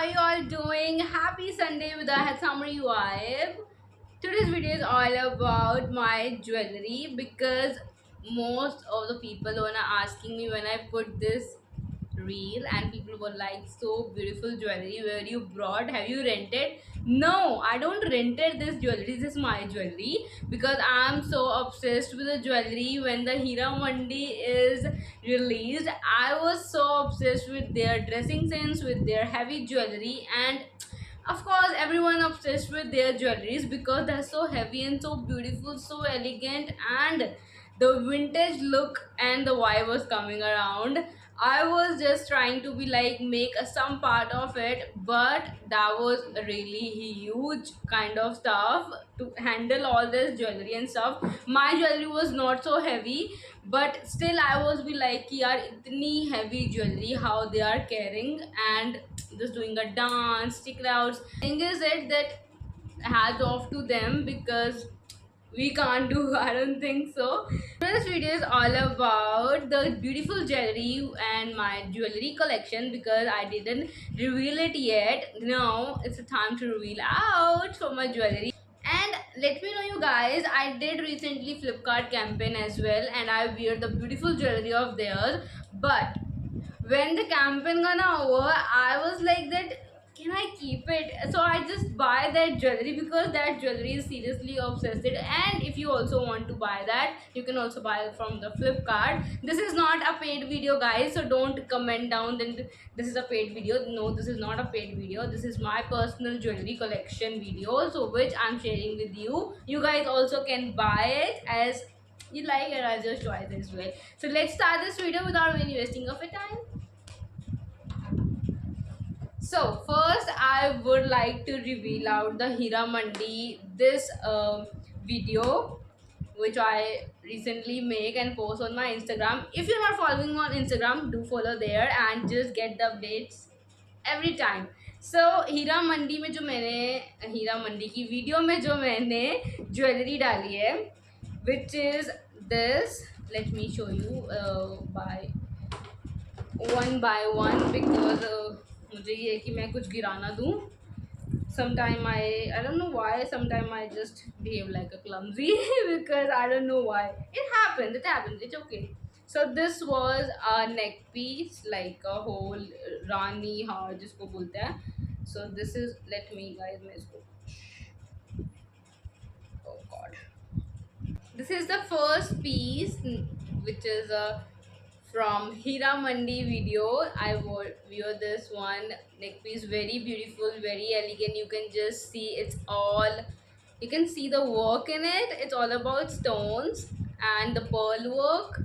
how you all doing? Happy Sunday with a summary vibe. Today's video is all about my jewelry because most of the people wanna asking me when I put this reel and people were like, so beautiful jewelry, where you brought, have you rented? No, I don't rented this jewelry. This is my jewelry because I'm so obsessed with the jewelry. When the Hira Mandi is released, I was so obsessed with their dressing sense, with their heavy jewelry, and of course everyone obsessed with their jewelries because they're so heavy and so beautiful, so elegant, and the vintage look and the vibe was coming around. I was just trying to be like make some part of it, but that was a really huge kind of stuff to handle all this jewelry and stuff. My jewelry was not so heavy, but still I was be like, yaar, itni heavy jewelry, how they are carrying and just doing a dance, stick outs. Thing is it that hats off to them because we can't do. I don't think so. This video is all about the beautiful jewelry and my jewelry collection because I didn't reveal it yet. Now it's a time to reveal out for my jewelry. And let me know you guys, I did recently Flipkart campaign as well and I wear the beautiful jewelry of theirs. But when the campaign gonna over, I was like that, can I keep it? So I just buy that jewelry because that jewelry is seriously obsessed. And if you also want to buy that, you can also buy it from the Flipkart. This is not a paid video, guys, so don't comment down then this is a paid video. No, this is not a paid video. This is my personal jewelry collection video, so which I'm sharing with you. You guys also can buy it as you like it as your choice as well. So let's start this video without any wasting of your time. So first, I would like to reveal out the Hira Mandi this video, which I recently make and post on my Instagram. If you're not following on Instagram, do follow there and just get the updates every time. So Heera Mandi में जो मैंने हीरा मंडी की video में जो मैंने jewellery डाली है, which is this. Let me show you by one because मुझे ये है कि मैं कुछ गिराना दूँ. Sometime I don't know why, sometime I just behave like a clumsy because I don't know why. It happens, it's okay. So this was a neck piece, like a whole rani har जिसको बोलते हैं. So this is, let me guys, मैं इसको, oh god, this is the first piece, which is a from Hira Mandi video. I wear this one neck piece, very beautiful, very elegant. You can just see it's all, you can see the work in it. It's all about stones and the pearl work.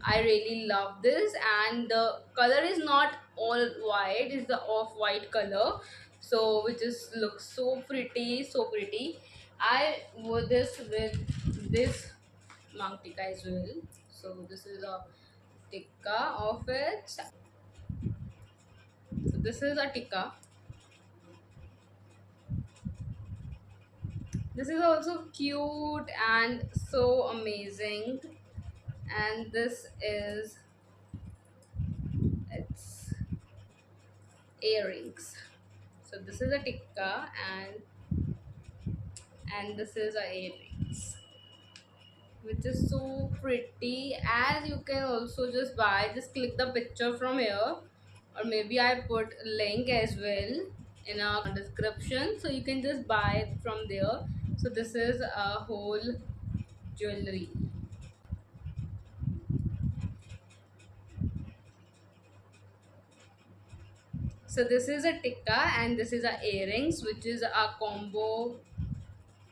I really love this, and the color is not all white, it's the off-white color, so which is looks so pretty, so pretty. I wore this with this Mang Tika as well. So this is a tikka of it. So this is a tikka. This is also cute and so amazing. And this is its earrings. So this is a tikka and this is a earrings, which is so pretty. As you can also just buy, just click the picture from here, or maybe I put link as well in a description, so you can just buy it from there. So this is a whole jewelry. So this is a tikka and this is a earrings, which is a combo,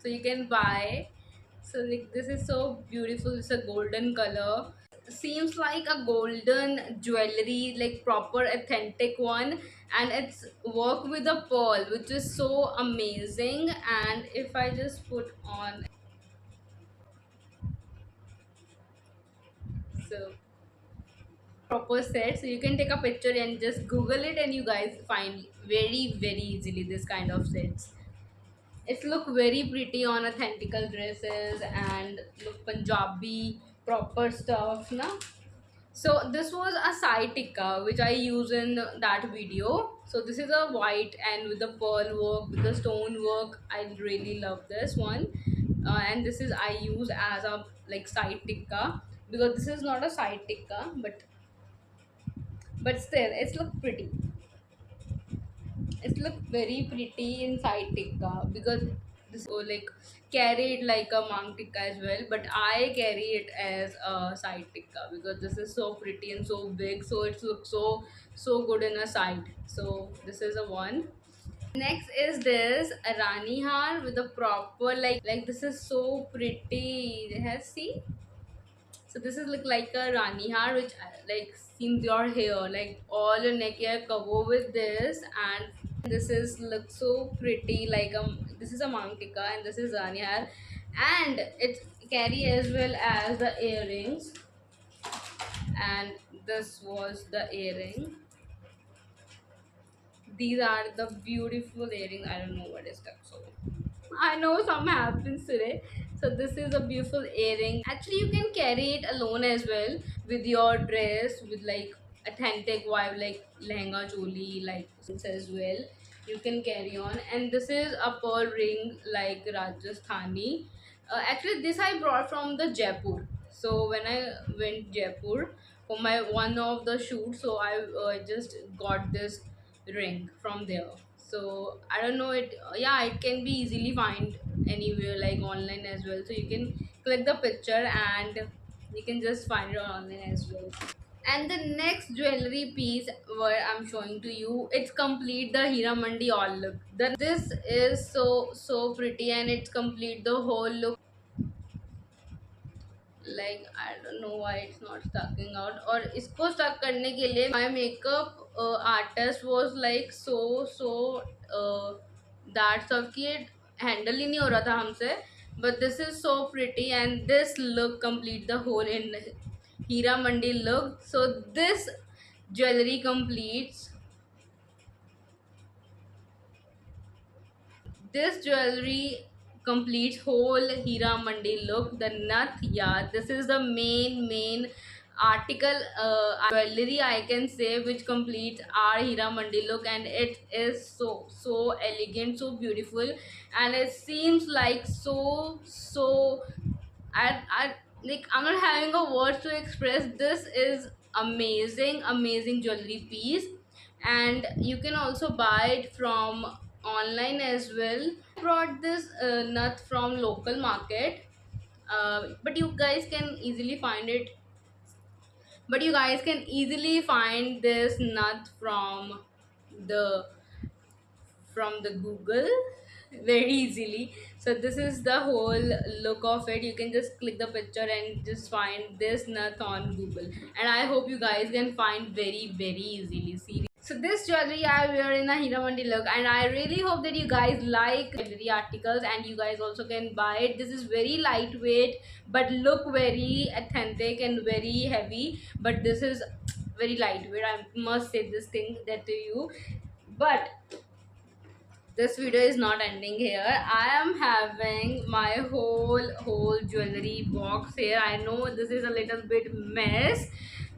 so you can buy. So like this is so beautiful, it's a golden color, seems like a golden jewelry, like proper authentic one, and it's work with a pearl, which is so amazing. And if I just put on, so proper set, so you can take a picture and just google it and you guys find very easily this kind of sets. It look very pretty on authentical dresses and look Punjabi proper stuff na. So this was a side tikka which I use in that video. So this is a white and with the pearl work, with the stone work. I really love this one. And this is I use as a like side tikka, because this is not a side tikka, but still it's look pretty. It look very pretty inside tikka, because this like carry it like a mang tikka as well, but I carry it as a side tikka because this is so pretty and so big, so it looks so good in a side. So this is a one. Next is this Rani har with a proper like this is so pretty. It has, see, so this is look like a Rani har, which like seems your hair, like all your neck hair cover with this, and this is look so pretty. Like this is a Mangtika and this is Rani har, and it carry as well as the earrings, and this was the earring. These are the beautiful earrings. I don't know what is that. So I know some happens today. So this is a beautiful earring. Actually, you can carry it alone as well with your dress, with like authentic vibe like lehenga choli like this as well. You can carry on, and this is a pearl ring like Rajasthani. Actually, this I brought from the Jaipur. So when I went Jaipur for my one of the shoots, so I just got this ring from there. So I don't know it. Yeah, it can be easily find anywhere like online as well. So you can click the picture and you can just find it online as well. And the next jewelry piece what I'm showing to you, it's complete the Hira Mandi all look. This is so pretty and it's complete the whole look. Like I don't know why it's not stucking out, और इसको stuck करने के लिए my makeup artist was like so that सब कि handle ही नहीं हो रहा था हमसे. But this is so pretty and this look complete the whole in Hira Mandi look. So this jewelry completes this jewelry completes whole Hira Mandi look. The nut, yeah, this is the main article jewelry I can say which completes our Hira Mandi look, and it is so elegant, so beautiful, and it seems like so I like I'm not having a word to express. This is amazing jewelry piece, and you can also buy it from online as well. Brought this nut from local market, but you guys can easily find it. But you guys can easily find this nut the from the Google very easily. So this is the whole look of it. You can just click the picture and just find this nut on Google, and I hope you guys can find very easily. See, so this jewelry I wear in a Hira Mandi look, and I really hope that you guys like jewelry articles and you guys also can buy it. This is very lightweight but look very authentic and very heavy, but this is very lightweight. I must say this thing that to you. But this video is not ending here. I am having my whole jewelry box here. I know this is a little bit mess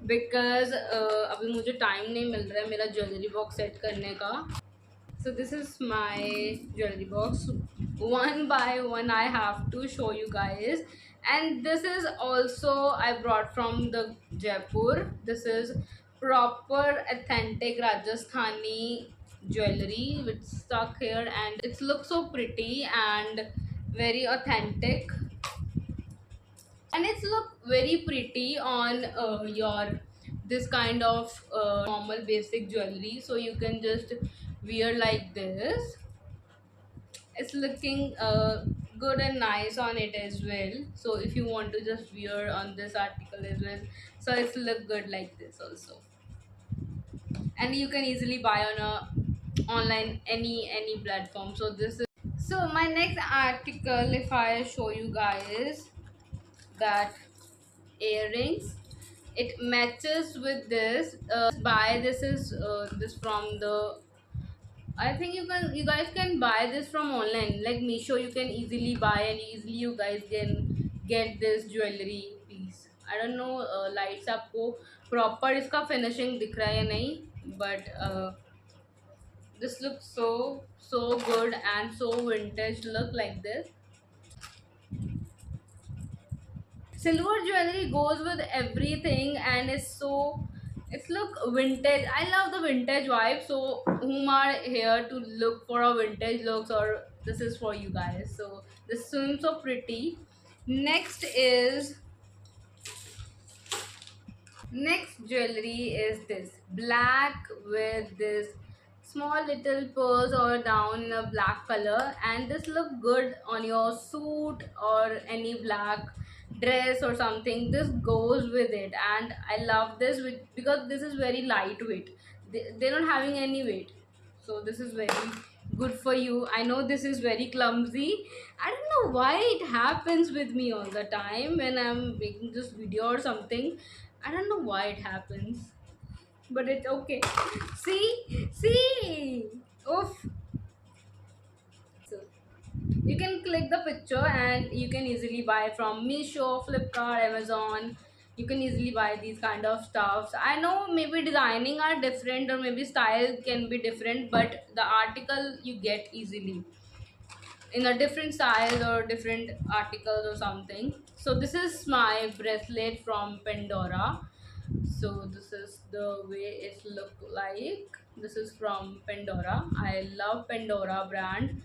because अभी मुझे time नहीं मिल रहा है मेरा jewelry box set करने का. So this is my jewelry box. One by one I have to show you guys. And this is also I brought from the Jaipur. This is proper authentic Rajasthani jewelry which stuck here, and it looks so pretty and very authentic, and it's look very pretty on your this kind of normal basic jewelry, so you can just wear like this. It's looking good and nice on it as well. So if you want to just wear on this article as well, so it's look good like this also, and you can easily buy on a online any platform. So this is, so my next article, if I show you guys that earrings, it matches with this. Buy this is this from the, I think you guys can buy this from online like Meesho. You can easily buy and easily you guys can get this jewelry piece. I don't know lights आपको proper इसका finishing दिख रहा है या नहीं, but this looks so good and so vintage look like this. Silver jewelry goes with everything and it's look vintage. I love the vintage vibe, so whom are here to look for a vintage looks, or this is for you guys. So this seems so pretty. Next is Next jewelry is this black with this small little pearls or down in a black color, and this look good on your suit or any black dress or something. This goes with it, and I love this because this is very lightweight. They're not having any weight, so this is very good for you. I know this is very clumsy. I don't know why it happens with me all the time when I'm making this video or something. I don't know why it happens, but it's okay. See, oof. So you can click the picture and you can easily buy from Meesho, Flipkart, Amazon. You can easily buy these kind of stuffs. I know maybe designing are different or maybe style can be different, but the article you get easily in a different style or different articles or something. So this is my bracelet from Pandora. So this is the way it look like. This is from Pandora. I love Pandora brand.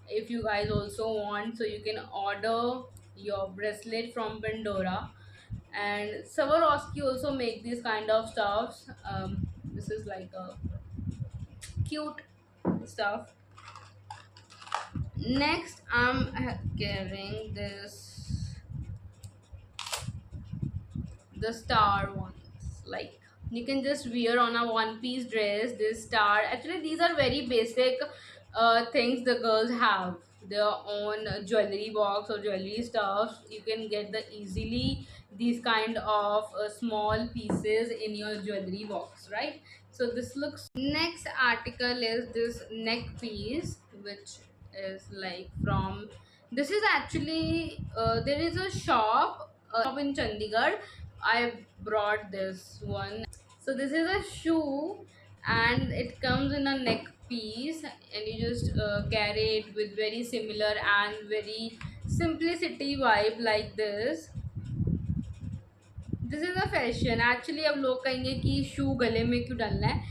If you guys also want, so you can order your bracelet from Pandora. And Swarovski also make these kind of stuffs. This is like a cute stuff. Next, I'm carrying the star ones. Like you can just wear on a one piece dress. This star. Actually, these are very basic things the girls have. Their own jewelry box or jewelry stuff. You can get the easily these kind of small pieces in your jewelry box, right? So this looks. Next article is this neck piece, which is like from. This is actually there is a shop in Chandigarh. I brought this one. So this is a shoe, and it comes in a neck piece, and you just carry it with very similar and very simplicity vibe like this. This is a fashion. Actually, अब लोग कहेंगे कि shoe गले में क्यों डालना है?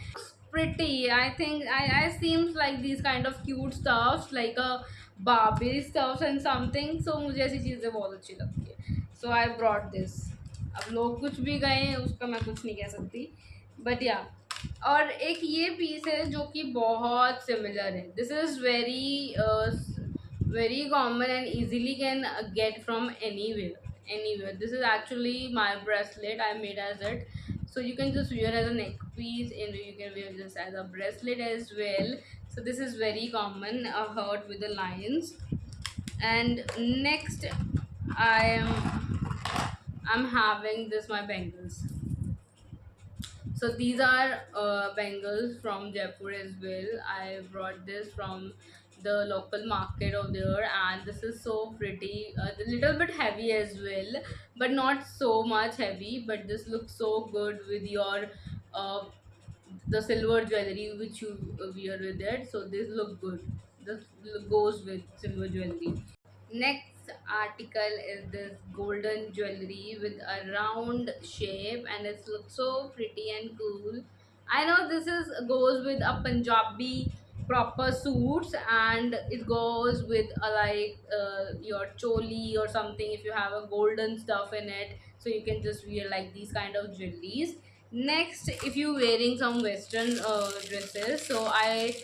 Pretty. I think I seems like these kind of cute stuffs like a Barbie stuffs and something. So मुझे ऐसी चीज़ें बहुत अच्छी लगती है. So I brought this. अब लोग कुछ भी गए उसका मैं कुछ नहीं कह सकती, बट या और एक ये पीस है जो कि बहुत सिमिलर है. This is very common and easily can get from anywhere. This is actually my bracelet. I made as it, so you can just wear as a neck piece and you can wear this as a bracelet as well. So this is very common, a heart with the lines. And next I'm having this my bangles. So these are bangles from Jaipur as well. I brought this from the local market over there, and this is so pretty. A little bit heavy as well, but not so much heavy. But this looks so good with your uh, the silver jewelry which you wear with it. So this look good. This goes with silver jewelry. Next article is this golden jewelry with a round shape, and it looks so pretty and cool. I know this is goes with a Punjabi proper suits, and it goes with a, like your choli or something if you have a golden stuff in it, so you can just wear like these kind of jewelries. Next, if you wearing some western dresses, so I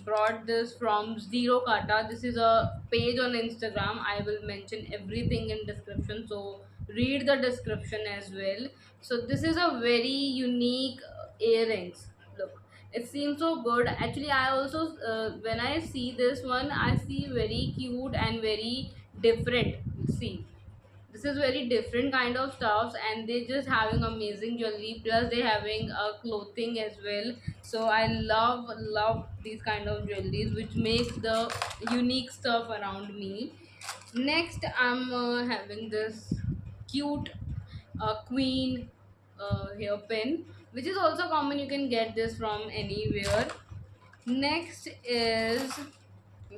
brought this from Zero Kata. This is a page on Instagram. I will mention everything in description, so read the description as well. So this is a very unique earrings. Look, it seems so good. Actually, I also when I see this one, I see very cute and very different. See, this is very different kind of stuffs, and they just having amazing jewelry, plus they having a clothing as well. So I love these kind of jewelries which makes the unique stuff around me. Next, I'm having this cute queen hairpin, which is also common. You can get this from anywhere. Next is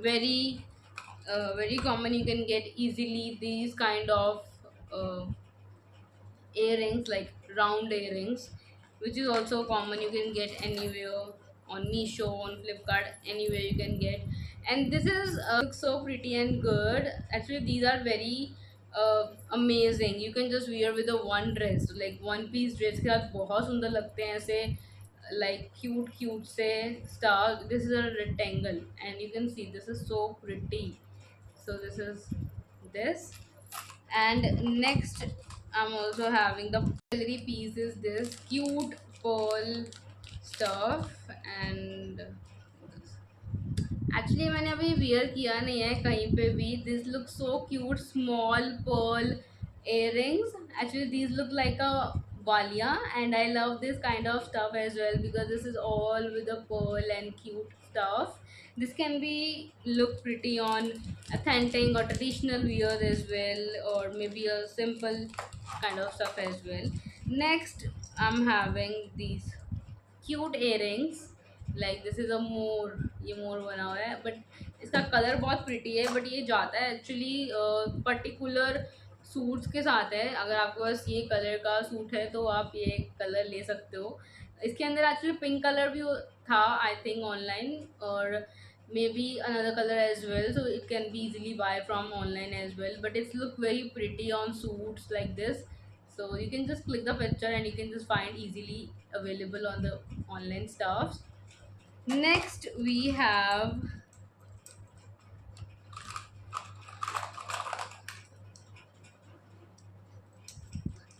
very very common. You can get easily these kind of uh, earrings, like round earrings, which is also common. You can get anywhere, on Meesho, on Flipkart, anywhere you can get. And this is looks so pretty and good. Actually, these are very amazing. You can just wear with a one dress, like one piece dress के साथ बहुत सुंदर लगते हैं ऐसे, like cute से star. This is a rectangle, and you can see this is so pretty. So this is this. And next, I'm also having the jewelry piece, is this cute pearl stuff. And actually मैंने अभी wear किया नहीं है कहीं पे भी. This look so cute, small pearl earrings. Actually these look like a balia, and I love this kind of stuff as well because this is all with a pearl and cute stuff. This can be look pretty on authentic or traditional wear as well, or maybe a simple kind of stuff as well. Next, I'm having these cute earrings. Like this is a मोर. ये मोर बना हुआ है, but इसका colour बहुत pretty है. But ये जाता है एक्चुअली पर्टिकुलर सूट्स के साथ है. अगर आपके पास ये कलर का सूट है तो आप ये कलर ले सकते हो. इसके अंदर एक्चुअली पिंक कलर भी था आई थिंक ऑनलाइन, और maybe another colour as well, so it can be easily buy from online as well, but it's look very pretty on suits like this. So you can just click the picture and you can just find easily available on the online stuffs. Next we have,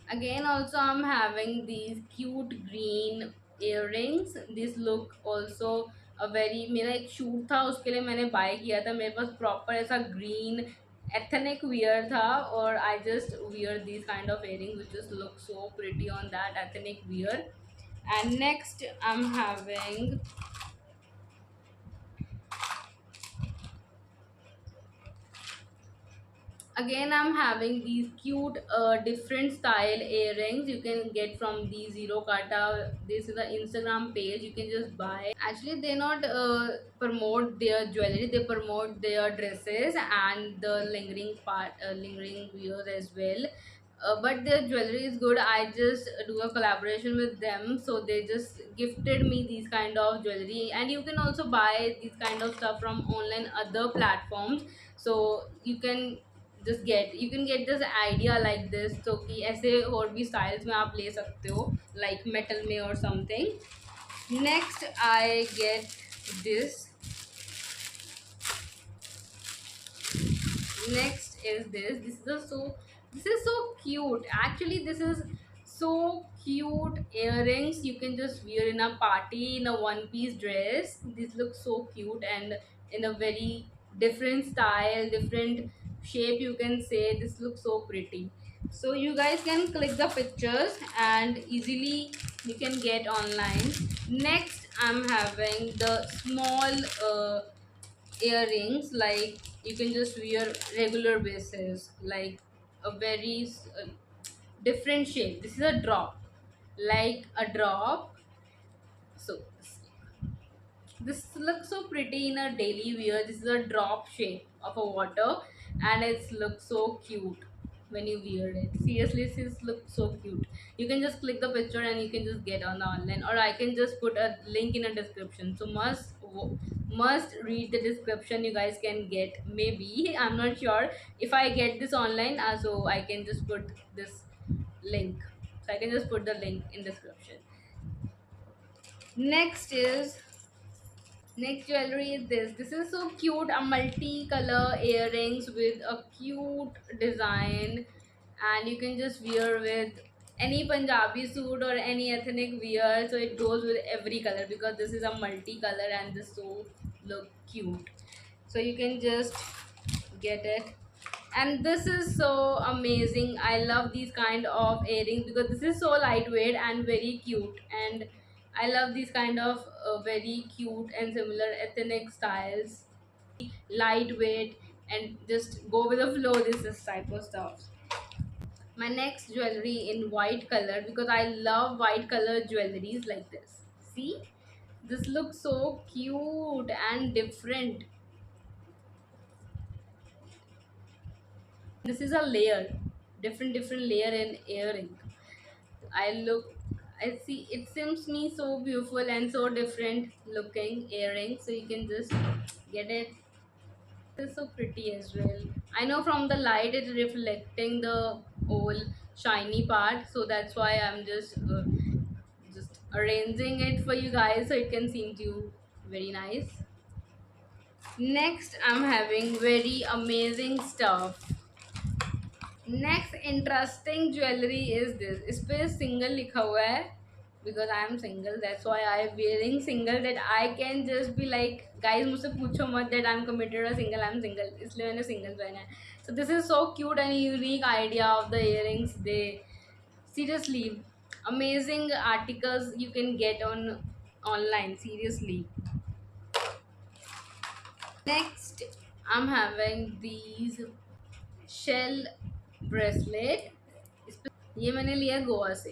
again also I'm having these cute green earrings. This look also a very, मेरा एक shoot था उसके लिए मैंने bye किया था. मेरे पास proper ऐसा ग्रीन ethnic wear था, और I just wear these kind of earrings which just look so pretty on that ethnic wear. And next I'm having, again I'm having these cute different style earrings. You can get from the Zero Kata. This is the Instagram page, you can just buy. Actually they not promote their jewelry, they promote their dresses and the lingering part, lingering wears as well. But their jewelry is good. I just do a collaboration with them, so they just gifted me these kind of jewelry. And you can also buy these kind of stuff from online other platforms. So you can just get, you can get this idea like this, तो कि ऐसे और भी styles में आप ले सकते हो, like metal में or something. Next I get this. Next is this. This is so cute. Actually this is so cute earrings. You can just wear in a party in a one piece dress. This looks so cute and in a very different style, different shape, you can say. This looks so pretty. So you guys can click the pictures and easily you can get online. Next I'm having the small earrings, like you can just wear regular basis, like a very different shape. This is a drop, like a drop. So this looks so pretty in a daily wear. This is a drop shape of a water, and it looks so cute when you wear it. Seriously, this looks so cute. You can just click the picture and you can just get on the online, or I can just put a link in a description. So must read the description. You guys can get, maybe I'm not sure if I get this online, so I can just put this link. So I can just put the link in description. Next is, next jewelry is this. This is so cute. A multi-color earrings with a cute design, and you can just wear with any Punjabi suit or any ethnic wear. So it goes with every color because this is a multi-color and this so look cute. So you can just get it. And this is so amazing. I love these kind of earrings because this is so lightweight and very cute. And I love these kind of very cute and similar ethnic styles, lightweight, and just go with the flow. This is type of stuff. My next jewelry in white color, because I love white color jewelries like this. See, this looks so cute and different. This is a layer, different layer in earring. I look, I see, it seems me so beautiful and so different looking earring, so you can just get it. It's so pretty as well. I know from the light it's reflecting the whole shiny part, so that's why I'm just arranging it for you guys so it can seem to you very nice. Next, I'm having very amazing stuff. Next interesting jewelry is this. इस पे single लिखा हुआ है, because I am single. That's why I am wearing single, that I can just be like, guys मुझसे पूछो मत that I'm committed or single. I'm single, इसलिए मैंने single पहना है. So this is so cute and unique idea of the earrings. They seriously amazing articles you can get on online. Seriously. Next, I'm having these shell bracelet. ये मैंने लिया गोवा से.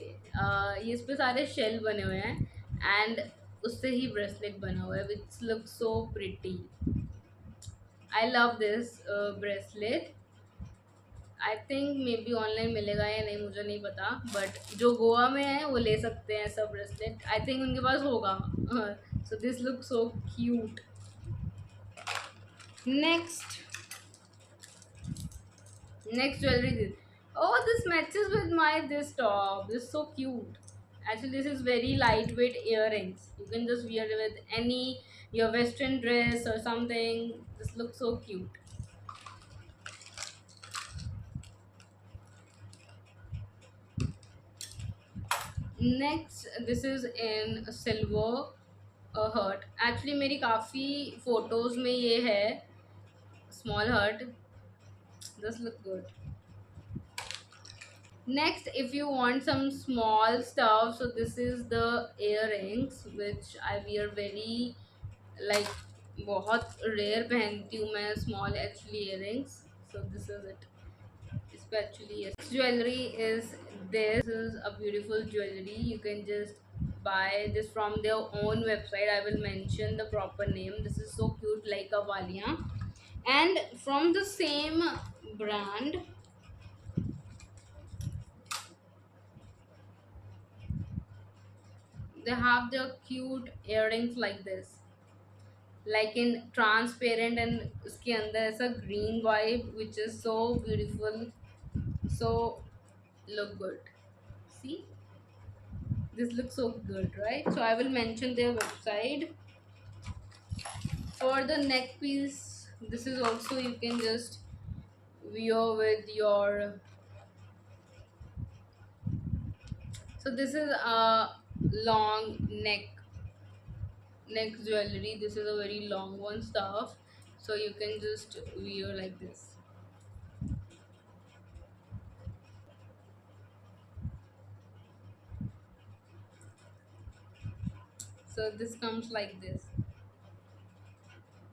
ये इस पे सारे शेल बने हुए हैं एंड उससे ही ब्रेसलेट बना हुआ है, which look so pretty. I love this bracelet. I think may be online मिलेगा या नहीं मुझे नहीं पता, बट जो गोवा में है वो ले सकते हैं ऐसा ब्रेसलेट. आई थिंक उनके पास होगा. So this look so cute. Next, next jewelry is, oh, this matches with my this top. This is so cute. Actually, this is very lightweight earrings. You can just wear it with any your western dress or something. This looks so cute. Next, this is in silver heart. Actually, मेरी काफ़ी photos में ये है small heart. This look good. Next, if you want some small stuff, so this is the earrings which I wear very, like, बहुत rare पहनती हूँ मैं small actually earrings. So this is it. इस पे actually yes. Jewelry is this. This is a beautiful jewelry. You can just buy this from their own website. I will mention the proper name. This is so cute, like a वालियाँ. And from the same brand, they have their cute earrings like this, like in transparent, and उसके अंदर ऐसा green vibe which is so beautiful, so look good. See, this looks so good, right? So I will mention their website. For the neck piece, this is also, you can just wear with your, so this is a long neck jewelry. This is a very long one stuff, so you can just wear like this. So this comes like this.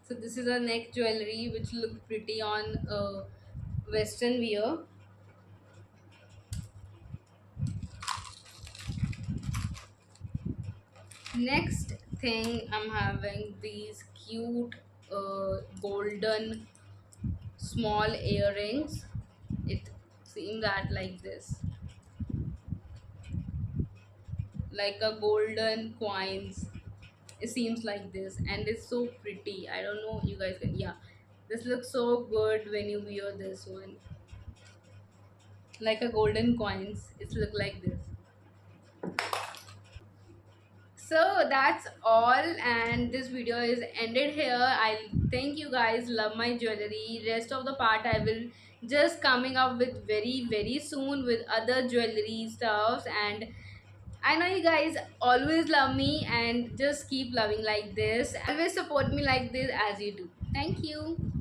So this is a neck jewelry which look pretty on western wear. Next thing, I'm having these cute golden small earrings. It seems that like this, like a golden coins. It seems like this, and it's so pretty. I don't know, you guys can, yeah, this looks so good when you wear this one, like a golden coins. It look like this. So that's all, and this video is ended here. I think you guys love my jewelry. Rest of the part I will just coming up with very soon with other jewelry stuffs. And I know you guys always love me, and just keep loving like this. Always support me like this as you do. Thank you.